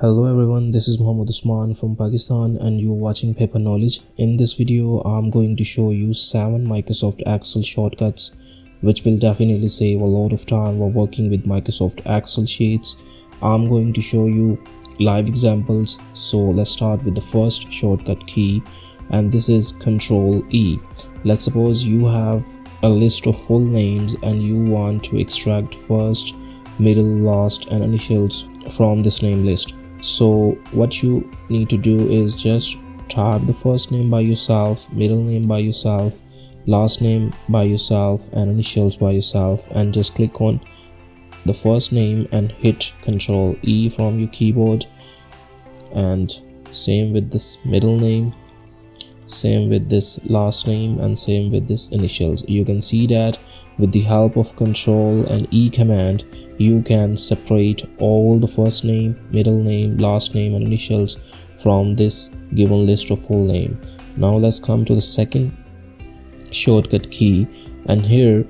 Hello everyone, this is Muhammad Usman from Pakistan and you're watching Paper Knowledge. In this video, I'm going to show you 7 Microsoft Excel shortcuts which will definitely save a lot of time while working with Microsoft Excel sheets. I'm going to show you live examples. So let's start with the first shortcut key, and this is Control E. Let's suppose you have a list of full names and you want to extract first, middle, last and initials from this name list. So what you need to do is just type the first name by yourself, middle name by yourself, last name by yourself and initials by yourself, and just click on the first name and hit Control E from your keyboard. And same with this middle name, same with this last name, and same with this initials. You can see that with the help of Control and E command, you can separate all the first name, middle name, last name and initials from this given list of full name. Now let's come to the second shortcut key, and here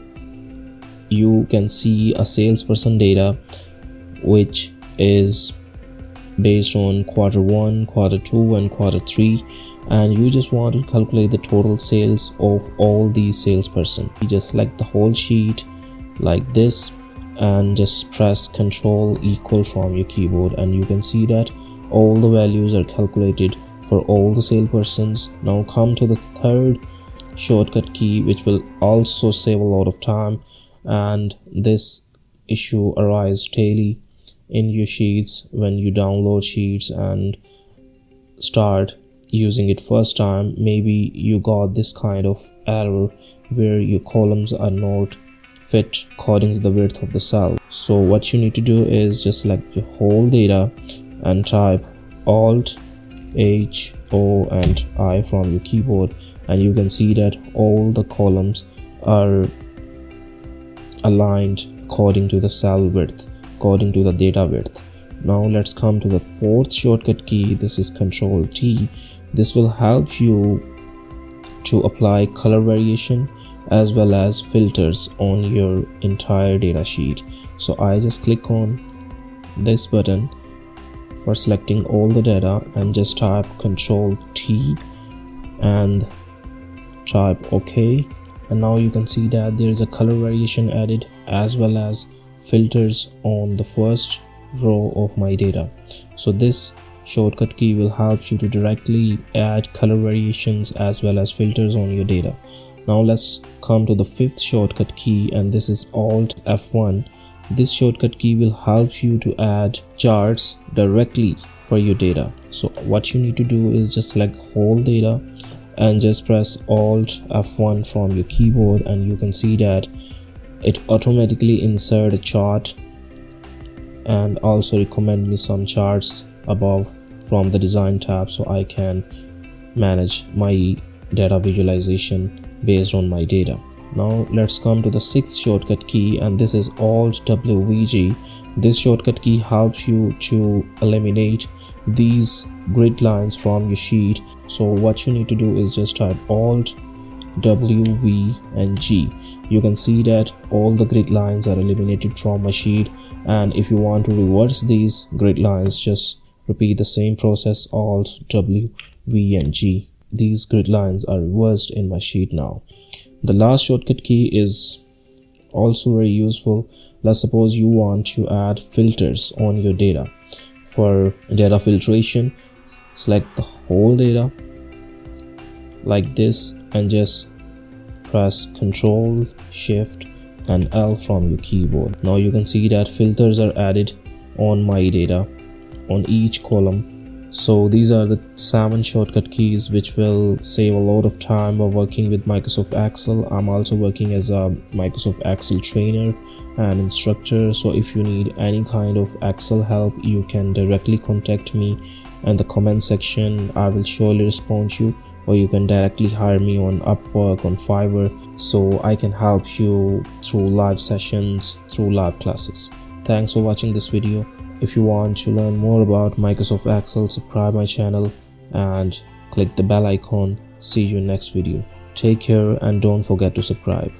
you can see a salesperson data which is based on Q1, Q2 and Q3, and you just want to calculate the total sales of all these salesperson. You just select the whole sheet like this and just press Control equal from your keyboard, and you can see that all the values are calculated for all the salespersons. Now come to the third shortcut key, which will also save a lot of time, and this issue arises daily in your sheets when you download sheets and start using it first time. Maybe you got this kind of error where your columns are not fit according to the width of the cell. So what you need to do is just select your whole data and type Alt H O and I from your keyboard, and you can see that all the columns are aligned according to the cell width, according to the data width. Now let's come to the fourth shortcut key. This is Control T. This will help you to apply color variation as well as filters on your entire data sheet. So I just click on this button for selecting all the data and just type Control T and type OK, and now you can see that there is a color variation added as well as filters on the first row of my data. So this shortcut key will help you to directly add color variations as well as filters on your data. Now let's come to the fifth shortcut key, and this is Alt F1. This shortcut key will help you to add charts directly for your data. So what you need to do is just select whole data and just press Alt F1 from your keyboard, and you can see that it automatically insert a chart and also recommend me some charts above from the design tab, so I can manage my data visualization based on my data. Now let's come to the sixth shortcut key, and this is Alt WVG. This shortcut key helps you to eliminate these grid lines from your sheet. So what you need to do is just type Alt W, V and G. You can see that all the grid lines are eliminated from my sheet, and if you want to reverse these grid lines, just repeat the same process, Alt W, V and G. These grid lines are reversed in my sheet now. The last shortcut key is also very useful. Let's suppose you want to add filters on your data. For data filtration, select the whole data like this and just press Control, Shift and L from your keyboard. Now you can see that filters are added on my data on each column. So these are the 7 shortcut keys which will save a lot of time while working with Microsoft Excel. I'm also working as a Microsoft Excel trainer and instructor, so if you need any kind of Excel help, you can directly contact me in the comment section. I will surely respond to you, or you can directly hire me on Upwork, on Fiverr, so I can help you through live sessions, through live classes. Thanks for watching this video. If you want to learn more about Microsoft Excel, subscribe my channel and click the bell icon. See you in next video. Take care and don't forget to subscribe.